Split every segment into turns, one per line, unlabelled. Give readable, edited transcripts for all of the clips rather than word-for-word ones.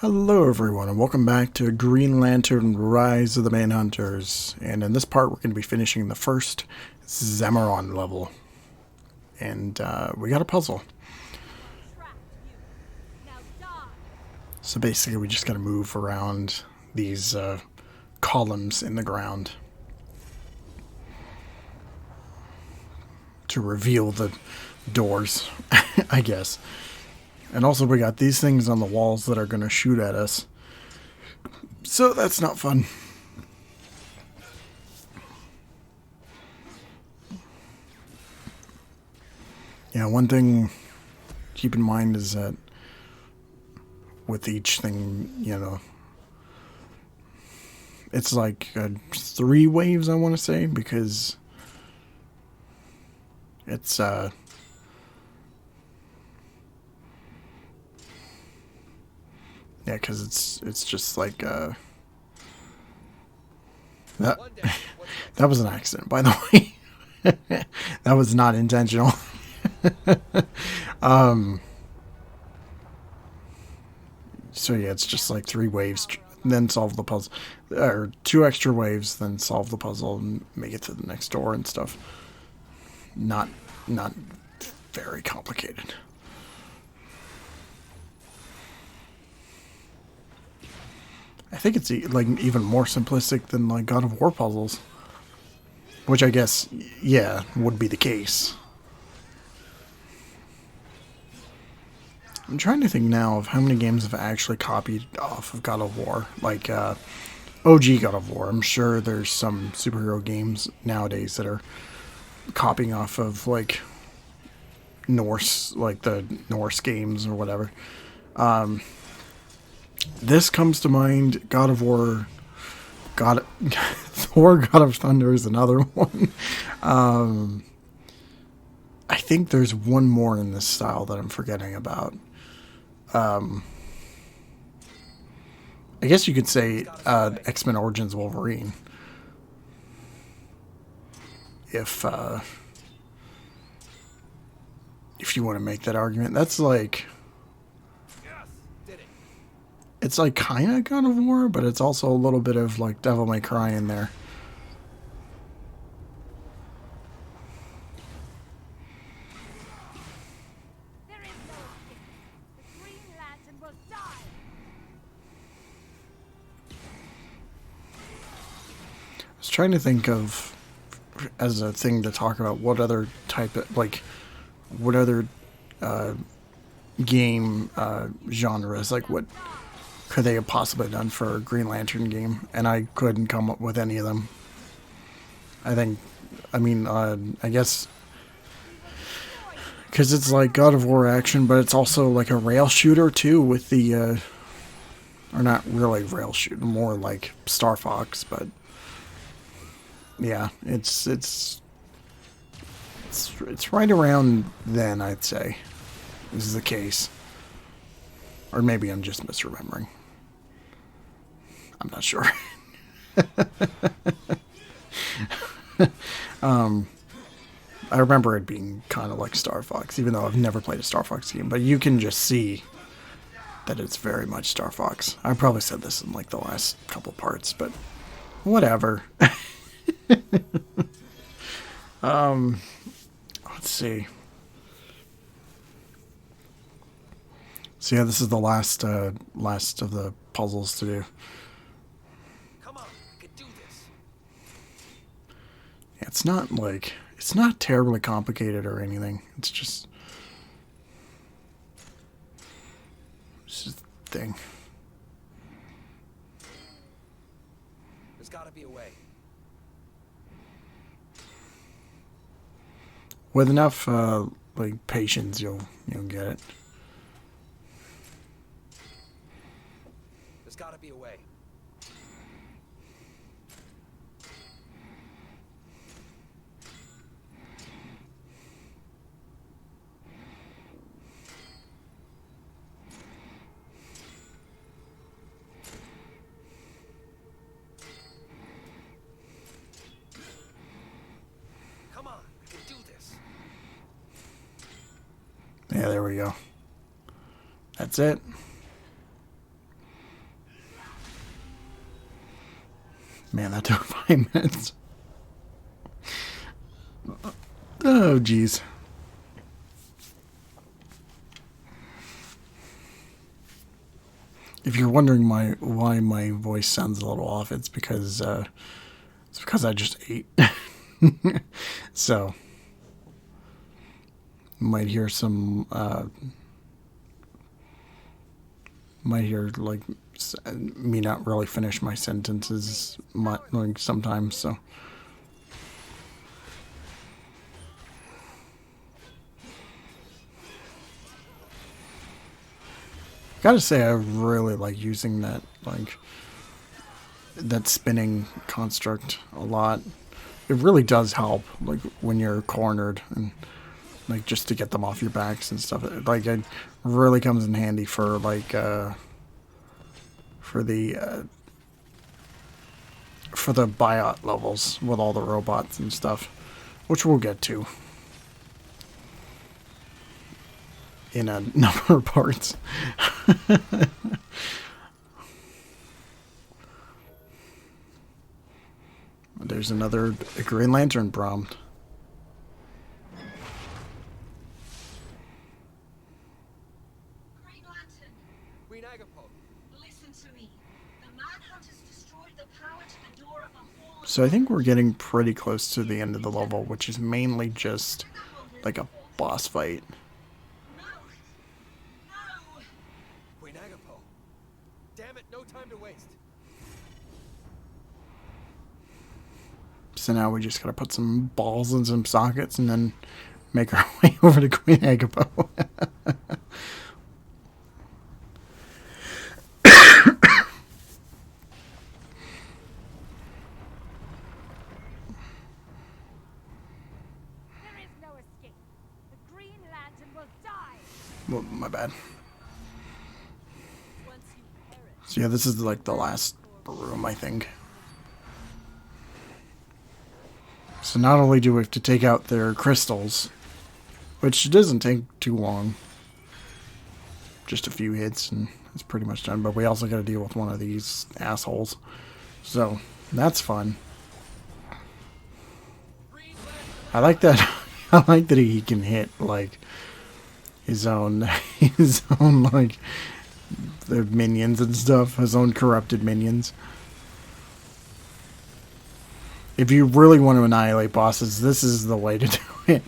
Hello everyone and welcome back to Green Lantern Rise of the Manhunters, and in this part we're going to be finishing the first Zamoron level, and we got a puzzle. So basically we just got to move around these columns in the ground to reveal the doors, I guess. And also we got these things on the walls that are going to shoot at us. So that's not fun. Yeah, one thing to keep in mind is that with each thing, you know, it's like 3 waves, I want to say, because it's yeah, because it's just like that that was an accident, by the way. That was not intentional. So yeah, it's just like 3 waves, then solve the puzzle, or 2 extra waves, then solve the puzzle and make it to the next door and stuff. Not very complicated. I think it's like even more simplistic than like God of War puzzles, which I guess, yeah, would be the case. I'm trying to think now of how many games have actually copied off of God of War, like OG God of War. I'm sure there's some superhero games nowadays that are copying off of like Norse, like the Norse games or whatever. This comes to mind. God of War, Thor, God of Thunder is another one. I think there's one more in this style that I'm forgetting about. I guess you could say X-Men Origins Wolverine. If you want to make that argument, that's like, it's like kind of God of War, but it's also a little bit of like Devil May Cry in there. I was trying to think of, as a thing to talk about, what other type of, like, what other game genres, like what could they have possibly done for a Green Lantern game, and I couldn't come up with any of them. I guess because it's like God of War action, but it's also like a rail shooter too, with the or not really rail shooter, more like Star Fox, but yeah, it's right around then, I'd say. This is the case. Or maybe I'm just misremembering. I'm not sure. I remember it being kind of like Star Fox, even though I've never played a Star Fox game. But you can just see that it's very much Star Fox. I probably said this in like the last couple parts, but whatever. Let's see. So yeah, this is the last of the puzzles to do.
Come on, we can do this.
Yeah, it's not terribly complicated or anything. It's just a thing.
There's gotta be a way.
With enough like patience, you'll get it.
There's gotta be a way. Come on, we can do this.
Yeah, there we go. That's it. Man, that took 5 minutes. Oh, geez. If you're wondering why my voice sounds a little off, it's because I just ate. So might hear some might hear like me not really finish my sentences like sometimes. So gotta say, I really like using that spinning construct a lot. It really does help, like when you're cornered and like just to get them off your backs and stuff. Like it really comes in handy for like for the buyout levels with all the robots and stuff, which we'll get to in a number of parts. There's another Green Lantern prompt.
Green Lantern,
Queen Agapo.
listen to me. The Manhunters destroyed the power to the door of the hall.
So I think we're getting pretty close to the end of the level, which is mainly just like a boss fight.
No! No!
Queen Agapo. Damn it, no time to waste.
So now we just gotta put some balls in some sockets and then make our way over to Queen Agapo.
There is no escape. The Green Lantern will die.
Well, my bad.
Once you perish.
So yeah, this is like the last room, I think. So not only do we have to take out their crystals, which doesn't take too long, just a few hits and it's pretty much done, but we also got to deal with one of these assholes. So that's fun. I like that. I like that he can hit like his own like the minions and stuff, his own corrupted minions. If you really want to annihilate bosses, this is the way to do it.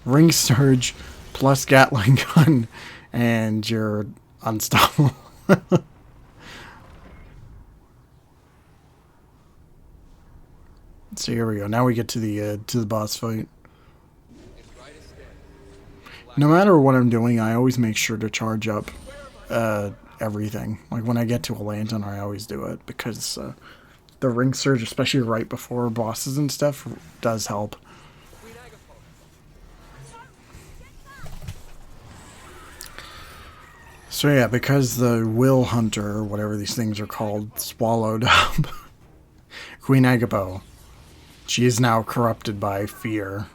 Ring Surge plus Gatling Gun, and you're unstoppable. So here we go. Now we get to the boss fight. No matter what I'm doing, I always make sure to charge up everything. Like when I get to a lantern, I always do it because the ring surge, especially right before bosses and stuff, does help.
Queen Agapo.
So yeah, because the Will Hunter, or whatever these things are called, swallowed up Queen Agapo, she is now corrupted by fear.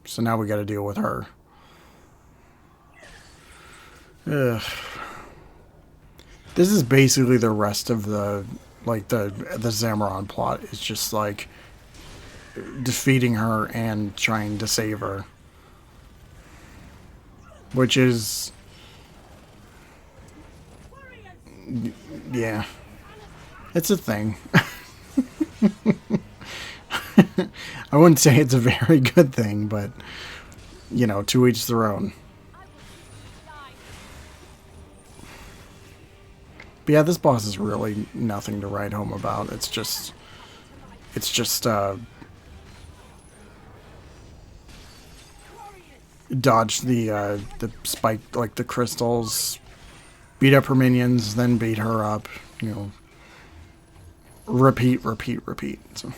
So now we got to deal with her. Ugh. This is basically the rest of the Zamoron plot. It's just like defeating her and trying to save her, which is, yeah, it's a thing. I wouldn't say it's a very good thing, but you know, to each their own. But yeah, this boss is really nothing to write home about. It's just dodge the spike, like the crystals, beat up her minions, then beat her up. You know, repeat. So.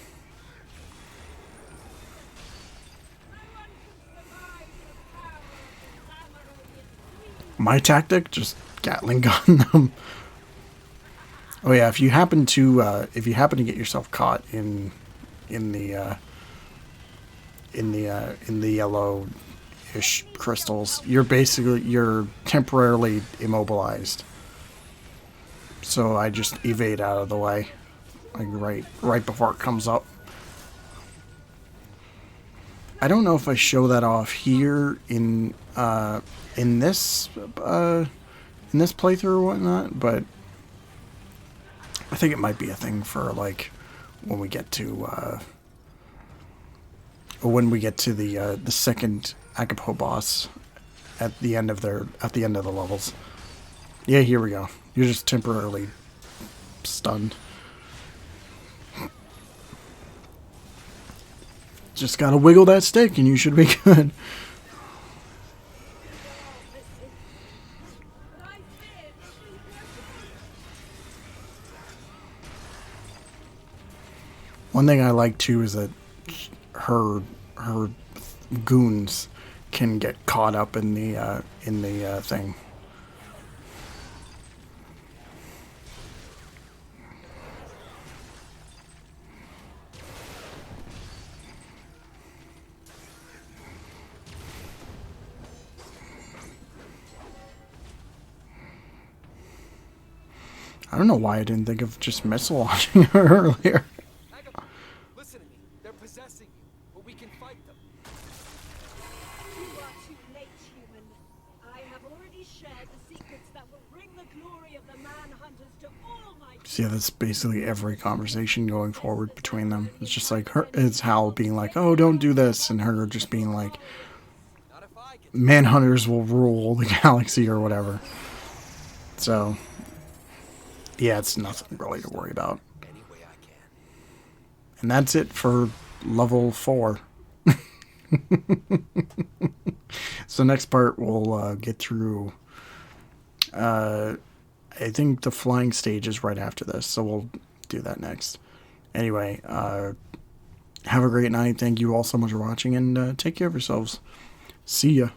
My tactic, just Gatling gun them. Oh yeah, if you happen to get yourself caught in the yellow ish crystals, you're temporarily immobilized. So I just evade out of the way, like right before it comes up. I don't know if I show that off here in this playthrough or whatnot, but I think it might be a thing for like when we get to the second Agapo boss at the end of the levels. Yeah, here we go. You're just temporarily stunned. Just gotta wiggle that stick and you should be good. One thing I like too is that her goons can get caught up in the thing. I don't know why I didn't think of just missile launching her earlier.
Agapo, listen to me. They're possessing you, but we can fight them.
You are too late, human. I have already shared the secrets that will bring the glory of the Manhunters to all my...
So yeah, that's basically every conversation going forward between them. It's just like her, it's Hal being like, "Oh, don't do this," and her just being like,
Not if I get
"Manhunters will rule the galaxy" or whatever. So yeah, it's nothing really to worry about.
any way I can.
And that's it for level 4. So next part we'll get through. I think the flying stage is right after this, so we'll do that next. Anyway, have a great night. Thank you all so much for watching, and take care of yourselves. See ya.